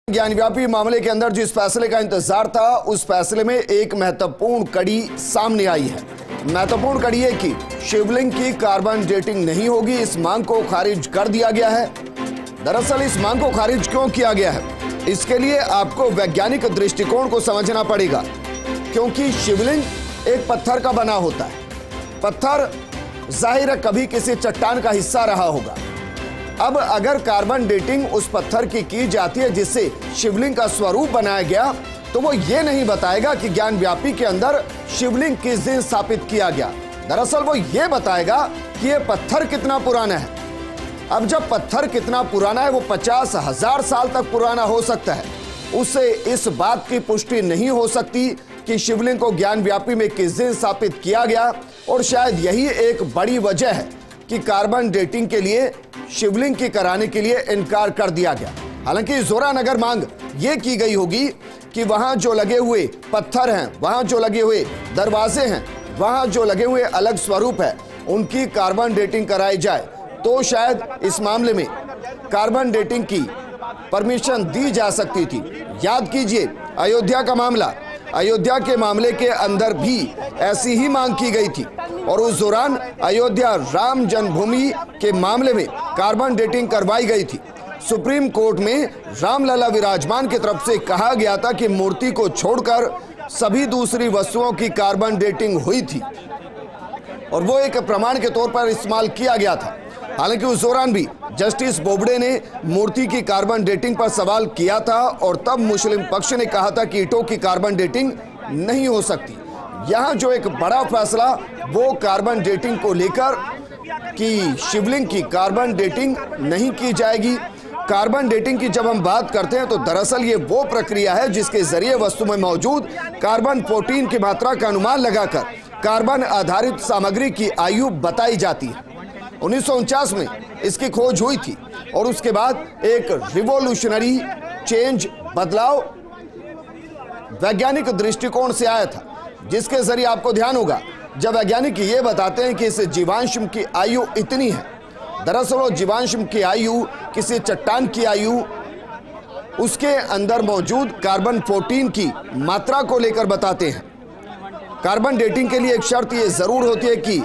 ज्ञानव्यापी मामले के अंदर जिस फैसले का इंतजार था, उस फैसले में एक महत्वपूर्ण कड़ी सामने आई है। महत्वपूर्ण कड़ी है कि शिवलिंग की कार्बन डेटिंग नहीं होगी। इस मांग को खारिज कर दिया गया है। दरअसल इस मांग को खारिज क्यों किया गया है, इसके लिए आपको वैज्ञानिक दृष्टिकोण को समझना पड़ेगा, क्योंकि शिवलिंग एक पत्थर का बना होता है। पत्थर जाहिर है कभी किसी चट्टान का हिस्सा रहा होगा। अब अगर कार्बन डेटिंग उस पत्थर की जाती है जिससे शिवलिंग का स्वरूप बनाया गया, तो वो ये नहीं बताएगा कि ज्ञानव्यापी के अंदर शिवलिंग किस दिन स्थापित किया गया। दरअसल वो ये बताएगा कि ये पत्थर कितना पुराना है। अब जब पत्थर कितना पुराना है, वो 50,000 साल तक पुराना हो सकता है, उससे इस बात की पुष्टि नहीं हो सकती कि शिवलिंग को ज्ञानव्यापी में किस दिन स्थापित किया गया। और शायद यही एक बड़ी वजह है कि कार्बन डेटिंग के लिए शिवलिंग की कराने के लिए इनकार कर दिया गया। हालांकि इस दौरान अगर मांग यह की गई होगी कि वहां जो लगे हुए पत्थर हैं, वहां जो लगे हुए दरवाजे हैं, वहां जो लगे हुए अलग स्वरूप है, उनकी कार्बन डेटिंग कराई जाए, तो शायद इस मामले में कार्बन डेटिंग की परमिशन दी जा सकती थी। याद कीजिए अयोध्या का मामला, अयोध्या के मामले के अंदर भी ऐसी ही मांग की गई थी और उस दौरान अयोध्या राम जन्मभूमि के मामले में कार्बन डेटिंग करवाई गई थी। सुप्रीम कोर्ट में रामलला विराजमान की तरफ से कहा गया था कि मूर्ति को छोड़कर सभी दूसरी वस्तुओं की कार्बन डेटिंग हुई थी और वो एक प्रमाण के तौर पर इस्तेमाल किया गया था। हालांकि उस दौरान भी जस्टिस बोबडे ने मूर्ति की कार्बन डेटिंग पर सवाल किया था और तब मुस्लिम पक्ष ने कहा था कि ईंटों की कार्बन डेटिंग नहीं हो सकती। यहाँ जो एक बड़ा फैसला वो कार्बन डेटिंग को लेकर कि शिवलिंग की कार्बन डेटिंग नहीं की जाएगी। कार्बन डेटिंग की जब हम बात करते हैं तो दरअसल ये वो प्रक्रिया है जिसके जरिए वस्तु में मौजूद कार्बन 14 की मात्रा का अनुमान लगाकर कार्बन आधारित सामग्री की आयु बताई जाती है। 1949 में इसकी खोज हुई थी और उसके बाद एक रिवोल्यूशनरी चेंज, बदलाव वैज्ञानिक दृष्टिकोण से आया था, जिसके जरिए आपको ध्यान होगा जब वैज्ञानिक ये बताते हैं कि इस जीवाश्म की आयु इतनी है, दरअसल वो जीवाश्म की आयु किसी चट्टान की आयु उसके अंदर मौजूद कार्बन 14 की मात्रा को लेकर बताते हैं। कार्बन डेटिंग के लिए एक शर्त ये जरूर होती है कि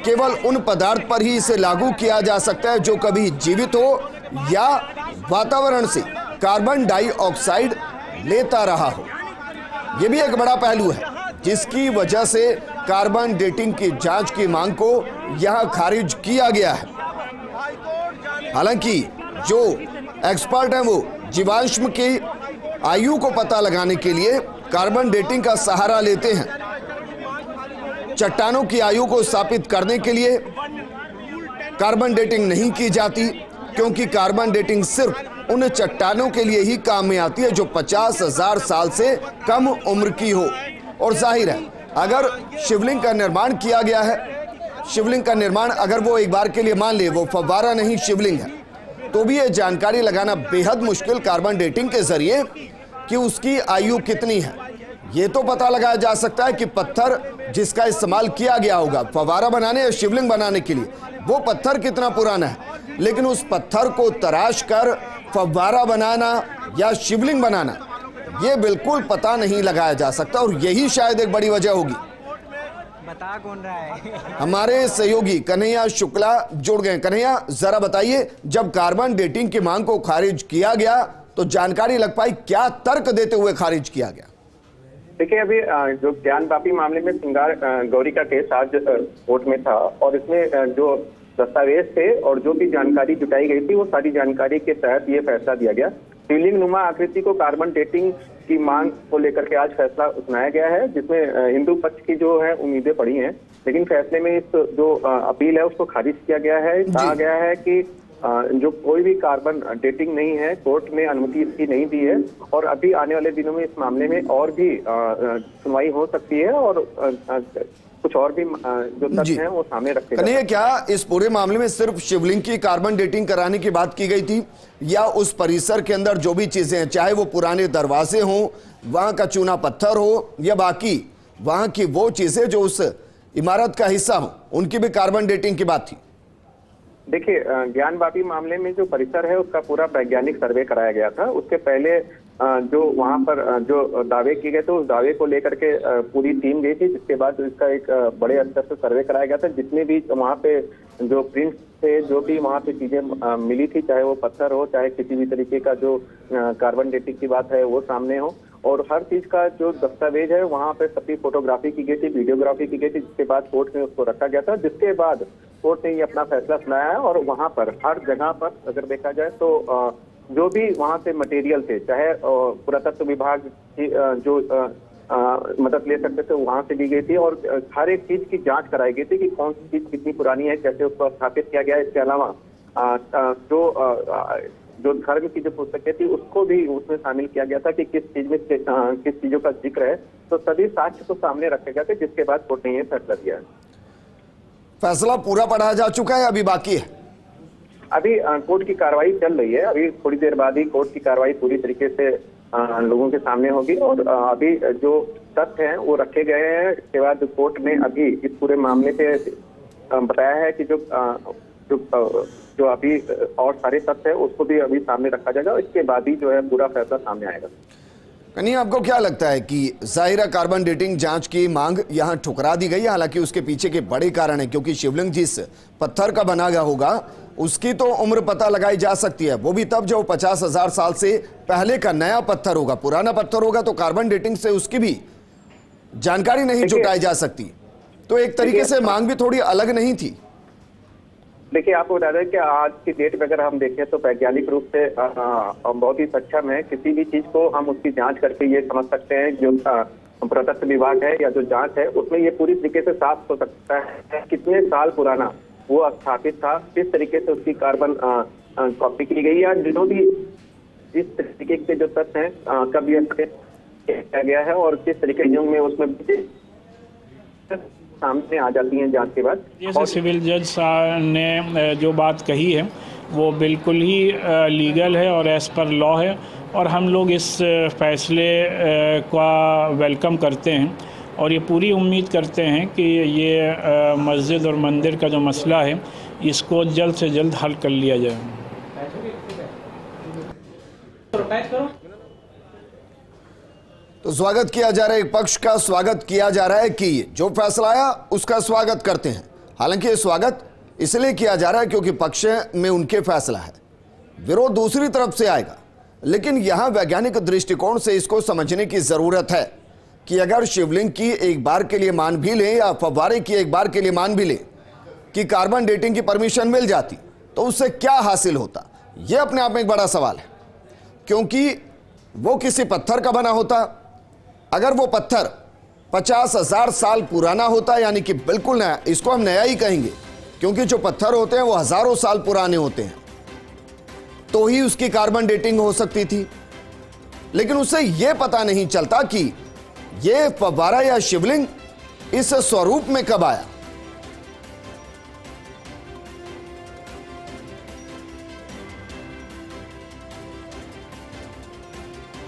केवल उन पदार्थ पर ही इसे लागू किया जा सकता है जो कभी जीवित हो या वातावरण से कार्बन डाइऑक्साइड लेता रहा हो। यह भी एक बड़ा पहलू है जिसकी वजह से कार्बन डेटिंग की जांच की मांग को यहां खारिज किया गया है। हालांकि जो एक्सपर्ट हैं वो जीवाश्म की आयु को पता लगाने के लिए कार्बन डेटिंग का सहारा लेते हैं। चट्टानों की आयु को स्थापित करने के लिए कार्बन डेटिंग नहीं की जाती, क्योंकि कार्बन डेटिंग सिर्फ उन चट्टानों के लिए ही काम में आती है जो 50,000 साल से कम उम्र की हो। और जाहिर है अगर शिवलिंग का निर्माण किया गया है, शिवलिंग का निर्माण अगर वो एक बार के लिए मान ले वो फव्वारा नहीं शिवलिंग है, तो भी ये जानकारी लगाना बेहद मुश्किल कार्बन डेटिंग के जरिए कि उसकी आयु कितनी है। ये तो पता लगाया जा सकता है कि पत्थर जिसका इस्तेमाल किया गया होगा फव्वारा बनाने या शिवलिंग बनाने के लिए, वो पत्थर कितना पुराना है, लेकिन उस पत्थर को तराश कर फव्वारा बनाना या शिवलिंग बनाना ये बिल्कुल पता नहीं लगाया जा सकता। और यही शायद एक बड़ी वजह होगी। बता कौन रहा है? हमारे सहयोगी कन्हैया शुक्ला जुड़ गए। कन्हैया, जरा बताइए, जब कार्बन डेटिंग की मांग को खारिज किया गया तो जानकारी लग पाई, क्या तर्क देते हुए खारिज किया गया? देखिए, अभी जो ज्ञानव्यापी मामले में श्रृंगार गौरी का केस आज कोर्ट में था और इसमें जो दस्तावेज थे और जो भी जानकारी जुटाई गई थी वो सारी जानकारी के तहत ये फैसला दिया गया। शिवलिंग नुमा आकृति को कार्बन डेटिंग की मांग को लेकर के आज फैसला सुनाया गया है, जिसमें हिंदू पक्ष की जो है उम्मीदें पड़ी हैं, लेकिन फैसले में इस जो अपील है उसको खारिज किया गया है। कहा गया है कि जो कोई भी कार्बन डेटिंग नहीं है, कोर्ट ने अनुमति इसकी नहीं दी है और अभी आने वाले दिनों में इस मामले में और भी सुनवाई हो सकती है और कुछ और भी जो तथ्य हैं वो सामने रखे जाएंगे। कन्हैया, क्या इस पूरे मामले में सिर्फ शिवलिंग की कार्बन डेटिंग कराने की बात की गई थी या उस परिसर के अंदर जो भी चीजें हैं, चाहे वो पुराने दरवाजे हों, वहां का चूना पत्थर हो या बाकी वहां की वो चीजें जो उस इमारत का हिस्सा हो, उनकी भी कार्बन डेटिंग की बात थी? देखिए, ज्ञानव्यापी मामले में जो परिसर है उसका पूरा वैज्ञानिक सर्वे कराया गया था। उसके पहले जो वहां पर जो दावे किए गए थे उस दावे को लेकर के पूरी टीम गई थी, जिसके बाद इसका एक बड़े स्तर से सर्वे कराया गया था। जितने भी वहां पे जो प्रिंट्स थे, जो भी वहां पे चीजें मिली थी, चाहे वो पत्थर हो, चाहे किसी भी तरीके का जो कार्बन डेटिंग की बात है वो सामने हो, और हर चीज का जो दस्तावेज है वहां पे सबकी फोटोग्राफी की गई थी, वीडियोग्राफी की गई थी, जिसके बाद कोर्ट में उसको रखा गया था। जिसके बाद कोर्ट ने ये अपना फैसला सुनाया है और वहां पर हर जगह पर अगर देखा जाए तो जो भी वहां से मटेरियल थे, चाहे पुरातत्व विभाग की जो मदद ले सकते थे वहां से ली गई थी, और हर एक चीज की जांच कराई गई थी कि कौन सी चीज कितनी पुरानी है, कैसे उसको स्थापित किया गया है। इसके अलावा जो धर्म की जो पुस्तकें थी उसको भी उसमें शामिल किया गया था कि किस चीज में किस चीजों का जिक्र है। तो सभी साक्ष्य को सामने रखे गए थे, जिसके बाद कोर्ट ने यह फैसला दिया है। फैसला पूरा पढ़ा जा चुका है, अभी बाकी है? अभी कोर्ट की कार्रवाई चल रही है। अभी थोड़ी देर बाद ही कोर्ट की कार्रवाई पूरी तरीके से लोगों के सामने होगी, और अभी जो तथ्य हैं वो रखे गए हैं। इसके बाद कोर्ट ने अभी इस पूरे मामले पे बताया है कि जो अभी और सारे तथ्य है उसको भी अभी सामने रखा जाएगा, इसके बाद ही जो है पूरा फैसला सामने आएगा। कन्हैया, आपको क्या लगता है कि जाहिरा कार्बन डेटिंग जांच की मांग यहां ठुकरा दी गई? हालांकि उसके पीछे के बड़े कारण है, क्योंकि शिवलिंग जिस पत्थर का बना गया होगा उसकी तो उम्र पता लगाई जा सकती है, वो भी तब जब 50,000 साल से पहले का नया पत्थर होगा। पुराना पत्थर होगा तो कार्बन डेटिंग से उसकी भी जानकारी नहीं जुटाई जा सकती। तो एक तरीके से मांग भी थोड़ी अलग नहीं थी। देखिए, आपको बता दें कि आज की डेट में अगर हम देखें तो वैज्ञानिक रूप से बहुत ही सक्षम है। किसी भी चीज को हम उसकी जांच करके ये समझ सकते हैं, जो पुरातत्व विभाग है या जो जांच है उसमें ये पूरी तरीके से साफ हो सकता है कितने साल पुराना वो स्थापित था, किस तरीके से उसकी कार्बन कॉपी की गई, या जो भी इस तरीके के जो तथ्य हैं कब ये किया गया है और किस तरीके में उसमें सामने आ जाती हैं जांच के बाद। जैसे सिविल जज साहब ने जो बात कही है वो बिल्कुल ही लीगल है और एज पर लॉ है, और हम लोग इस फैसले का वेलकम करते हैं, और ये पूरी उम्मीद करते हैं कि ये मस्जिद और मंदिर का जो मसला है इसको जल्द से जल्द हल कर लिया जाए। तो स्वागत किया जा रहा है, एक पक्ष का स्वागत किया जा रहा है कि जो फैसला आया उसका स्वागत करते हैं। हालांकि ये स्वागत इसलिए किया जा रहा है क्योंकि पक्ष में उनके फैसला है, विरोध दूसरी तरफ से आएगा। लेकिन यहां वैज्ञानिक दृष्टिकोण से इसको समझने की जरूरत है कि अगर शिवलिंग की एक बार के लिए मान भी लें या फव्वारे की एक बार के लिए मान भी लें कि कार्बन डेटिंग की परमिशन मिल जाती तो उससे क्या हासिल होता, यह अपने आप में एक बड़ा सवाल है। क्योंकि वो किसी पत्थर का बना होता, अगर वो पत्थर 50,000 साल पुराना होता, यानी कि बिल्कुल नया, इसको हम नया ही कहेंगे क्योंकि जो पत्थर होते हैं वो हजारों साल पुराने होते हैं, तो ही उसकी कार्बन डेटिंग हो सकती थी। लेकिन उससे यह पता नहीं चलता कि ये फव्वारा या शिवलिंग इस स्वरूप में कब आया।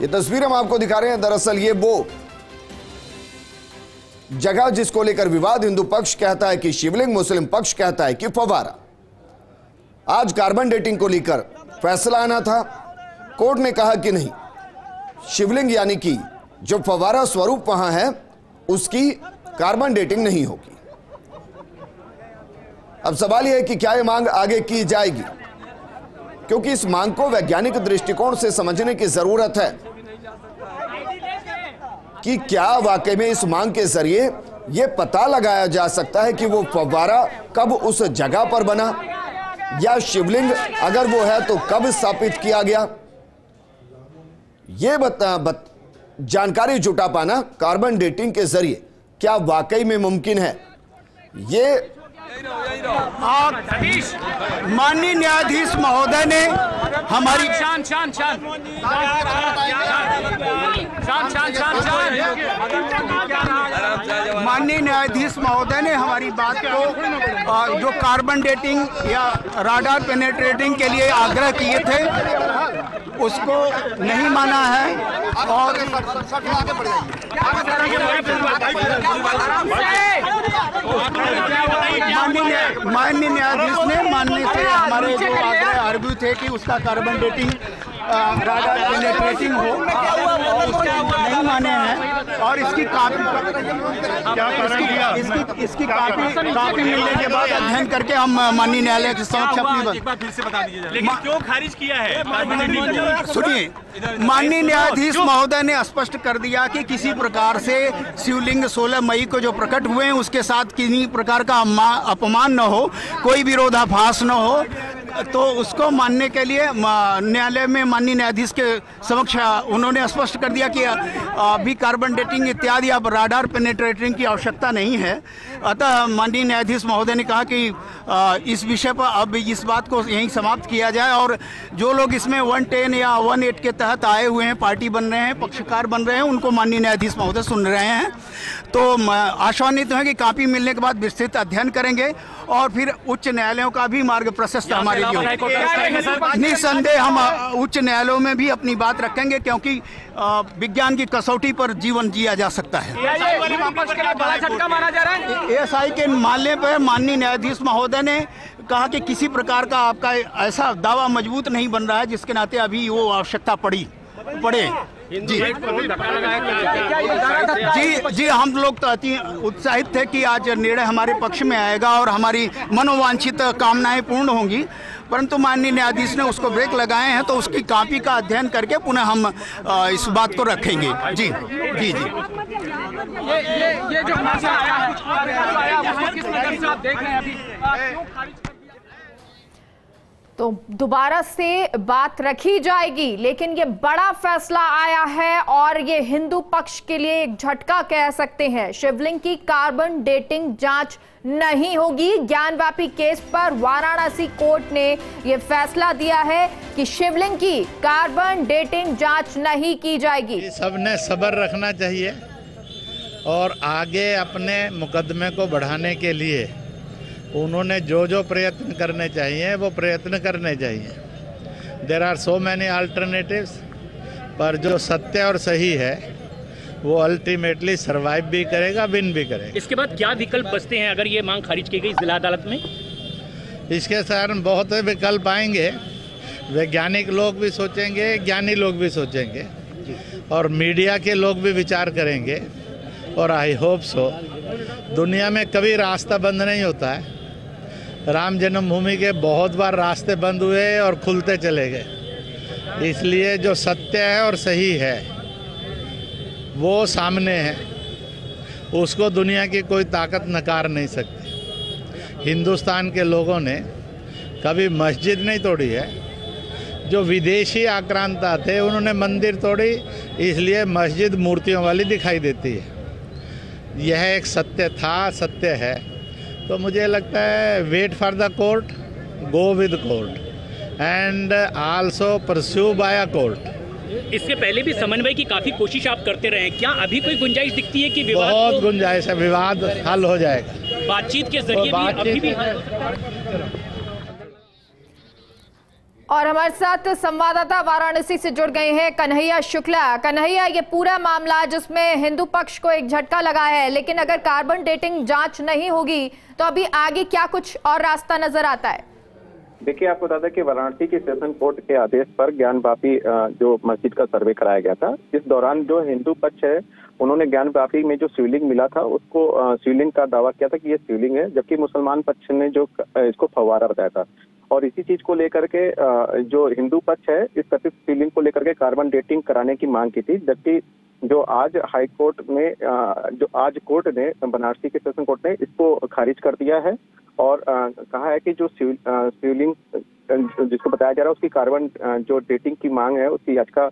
ये तस्वीर हम आपको दिखा रहे हैं, दरअसल ये वो जगह जिसको लेकर विवाद, हिंदू पक्ष कहता है कि शिवलिंग, मुस्लिम पक्ष कहता है कि फव्वारा। आज कार्बन डेटिंग को लेकर फैसला आना था, कोर्ट ने कहा कि नहीं, शिवलिंग यानी कि जो फव्वारा स्वरूप वहां है उसकी कार्बन डेटिंग नहीं होगी। अब सवाल यह है कि क्या यह मांग आगे की जाएगी, क्योंकि इस मांग को वैज्ञानिक दृष्टिकोण से समझने की जरूरत है कि क्या वाकई में इस मांग के जरिए यह पता लगाया जा सकता है कि वो फव्वारा कब उस जगह पर बना, या शिवलिंग अगर वो है तो कब स्थापित किया गया। यह जानकारी जुटा पाना कार्बन डेटिंग के जरिए क्या वाकई में मुमकिन है। ये माननीय न्यायाधीश महोदय ने हमारी माननीय न्यायाधीश महोदय ने हमारी बात को जो कार्बन डेटिंग या राडार पेनेट्रेटिंग के लिए आग्रह किए थे उसको नहीं माना है, और माननीय न्यायाधीश ने मानने से हमारे जो आग्रह आर्ग्यू थे कि उसका कार्बन डेटिंग राडार पेनिट्रेटिंग हो, नहीं माने हैं। और इसकी कापी मिलने के बाद अध्ययन करके हम माननीय न्यायालय के समक्ष अपनी एक बार फिर से बता दीजिए, लेकिन क्यों खारिज किया है? सुनिए, माननीय न्यायाधीश महोदय ने स्पष्ट कर दिया कि किसी प्रकार से शिवलिंग 16 मई को जो प्रकट हुए हैं उसके साथ किसी प्रकार का अपमान न हो, कोई विरोधाभास न हो, तो उसको मानने के लिए न्यायालय में माननीय न्यायाधीश के समक्ष उन्होंने स्पष्ट कर दिया कि अभी कार्बन डेटिंग इत्यादि अब राडार पेनिट्रेटिंग की आवश्यकता नहीं है। अतः माननीय न्यायाधीश महोदय ने कहा कि इस विषय पर अब इस बात को यहीं समाप्त किया जाए, और जो लोग इसमें 110 या 18 के तहत आए हुए हैं, पार्टी बन रहे हैं, पक्षकार बन रहे हैं, उनको माननीय न्यायाधीश महोदय सुन रहे हैं। तो आशान्वित हैं कि कापी मिलने के बाद विस्तृत अध्ययन करेंगे और फिर उच्च न्यायालयों का भी मार्ग प्रशस्त हमारे लिए। निसंदेह हम उच्च न्यायालयों में भी अपनी बात रखेंगे, क्योंकि विज्ञान की कसौटी पर जीवन जिया जा सकता है। बड़ा झटका मारा जा रहा है। एएसआई के मामले पर माननीय न्यायाधीश महोदय ने कहा कि किसी प्रकार का आपका ऐसा दावा मजबूत नहीं बन रहा है जिसके नाते अभी वो आवश्यकता पड़े। जी, हम लोग तो अति उत्साहित थे कि आज निर्णय हमारे पक्ष में आएगा और हमारी मनोवांछित कामनाएं पूर्ण होंगी, परंतु माननीय न्यायाधीश ने उसको ब्रेक लगाए हैं, तो उसकी कॉपी का अध्ययन करके पुनः हम इस बात को रखेंगे। जी। ये जो आया किस प्रकार से आप देख रहे हैं अभी, क्यों खारिज कर दिया? तो दोबारा से बात रखी जाएगी, लेकिन ये बड़ा फैसला आया है और ये हिंदू पक्ष के लिए एक झटका कह सकते हैं। शिवलिंग की कार्बन डेटिंग जांच नहीं होगी। ज्ञानवापी केस पर वाराणसी कोर्ट ने ये फैसला दिया है कि शिवलिंग की कार्बन डेटिंग जांच नहीं की जाएगी। सबने सब्र रखना चाहिए और आगे अपने मुकदमे को बढ़ाने के लिए उन्होंने जो प्रयत्न करने चाहिए वो प्रयत्न करने चाहिए। There are so many alternatives, पर जो सत्य और सही है वो अल्टीमेटली सरवाइव भी करेगा, विन भी करेगा। इसके बाद क्या विकल्प बचते हैं अगर ये मांग खारिज की गई जिला अदालत में? इसके कारण बहुत विकल्प आएंगे। वैज्ञानिक लोग भी सोचेंगे, ज्ञानी लोग भी सोचेंगे और मीडिया के लोग भी विचार करेंगे, और आई होप सो। दुनिया में कभी रास्ता बंद नहीं होता है। राम जन्मभूमि के बहुत बार रास्ते बंद हुए और खुलते चले गए। इसलिए जो सत्य है और सही है वो सामने है, उसको दुनिया की कोई ताकत नकार नहीं सकती। हिंदुस्तान के लोगों ने कभी मस्जिद नहीं तोड़ी है। जो विदेशी आक्रांता थे उन्होंने मंदिर तोड़ी, इसलिए मस्जिद मूर्तियों वाली दिखाई देती है। यह एक सत्य था, सत्य है। तो मुझे लगता है wait for the court, go with court and also pursue by a court. इससे पहले भी समन्वय की काफी कोशिश आप करते रहे, क्या अभी कोई गुंजाइश दिखती है कि विवाद? बहुत गुंजाइश है, विवाद हल हो जाएगा बातचीत के जरिए भी, अभी भी हल। और हमारे साथ संवाददाता वाराणसी से जुड़ गए हैं कन्हैया शुक्ला। कन्हैया, ये पूरा मामला जिसमें हिंदू पक्ष को एक झटका लगा है, लेकिन अगर कार्बन डेटिंग जांच नहीं होगी तो अभी आगे क्या कुछ और रास्ता नजर आता है? देखिए, आपको बता दें कि वाराणसी की सेशन कोर्ट के आदेश पर ज्ञानवापी जो मस्जिद का सर्वे कराया गया था, इस दौरान जो हिंदू पक्ष है उन्होंने ज्ञानवापी में जो शिवलिंग मिला था उसको शिवलिंग का दावा किया था कि ये शिवलिंग है, जबकि मुसलमान पक्ष ने जो इसको फव्वारा बताया था। और इसी चीज को लेकर के जो हिंदू पक्ष है इस कथित शिवलिंग को लेकर के कार्बन डेटिंग कराने की मांग की थी, जबकि जो आज हाई कोर्ट में जो आज कोर्ट ने बनारसी के सेशन कोर्ट ने इसको खारिज कर दिया है और कहा है कि जो शिवलिंग जिसको बताया जा रहा है उसकी कार्बन जो डेटिंग की मांग है उसकी याचिका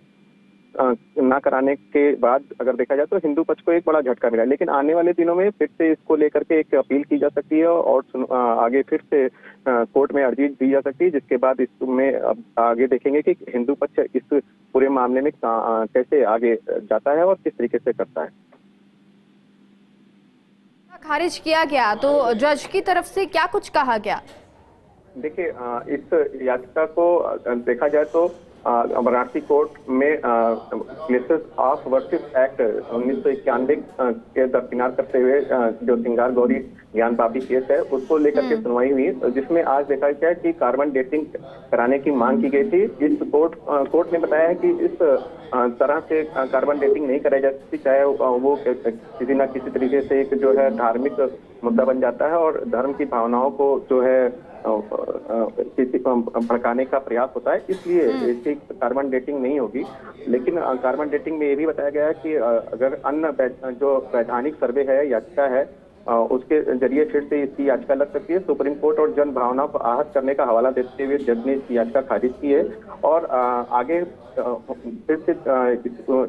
ना कराने के बाद अगर देखा जाए तो हिंदू पक्ष को एक बड़ा झटका मिला। लेकिन आने वाले दिनों में फिर से इसको लेकर के एक अपील की जा सकती है और आगे फिर से कोर्ट में अर्जी दी जा सकती है, जिसके बाद इसमें अब आगे देखेंगे कि हिंदू पक्ष इस पूरे मामले में कैसे आगे जाता है और किस तरीके से करता है। खारिज किया गया तो जज की तरफ से क्या कुछ कहा गया? देखिए, इस याचिका को देखा जाए तो वाराणसी कोर्ट में प्लेसेस ऑफ वर्शिप एक्ट 1991 के दरकिनार करते हुए जो श्रृंगार गौरी ज्ञान पापी केस है उसको लेकर के सुनवाई हुई, जिसमें आज देखा गया कि कार्बन डेटिंग कराने की मांग की गई थी। इस कोर्ट ने बताया है कि इस तरह से कार्बन डेटिंग नहीं कराई जा सकती, चाहे वो किसी न किसी तरीके से एक जो है धार्मिक मुद्दा बन जाता है और धर्म की भावनाओं को जो है किसी भड़काने का प्रयास होता है, इसलिए इसकी कार्बन डेटिंग नहीं होगी। लेकिन कार्बन डेटिंग में ये भी बताया गया है कि अगर अन्य जो वैधानिक सर्वे है, याचिका है, उसके जरिए फिर से इसकी याचिका लग सकती है। सुप्रीम कोर्ट और जन भावना को आहत करने का हवाला देते हुए जज ने इसकी याचिका खारिज की है और आगे फिर से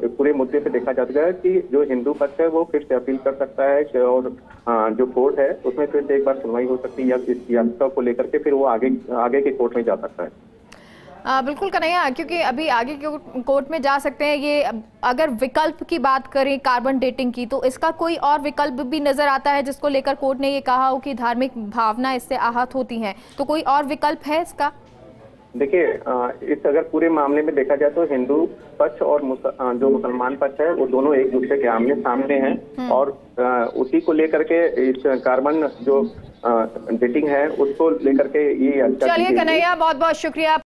पूरे मुद्दे पे देखा जाता है कि जो हिंदू पक्ष है वो फिर से अपील कर सकता है और जो कोर्ट है उसमें फिर से एक बार सुनवाई हो सकती है या इस याचिका को लेकर के फिर वो आगे के कोर्ट में जा सकता है। बिल्कुल कन्हैया, क्योंकि अभी आगे के कोर्ट में जा सकते हैं। ये अगर विकल्प की बात करें कार्बन डेटिंग की, तो इसका कोई और विकल्प भी नजर आता है जिसको लेकर कोर्ट ने ये कहा हो कि धार्मिक भावना इससे आहत होती हैं, तो कोई और विकल्प है इसका? देखिए, इस अगर पूरे मामले में देखा जाए तो हिंदू पक्ष और जो मुसलमान पक्ष है वो दोनों एक दूसरे के आमने सामने हैं और उसी को लेकर के इस कार्बन जो डेटिंग है उसको लेकर के ये। चलिए कन्हैया, बहुत बहुत शुक्रिया।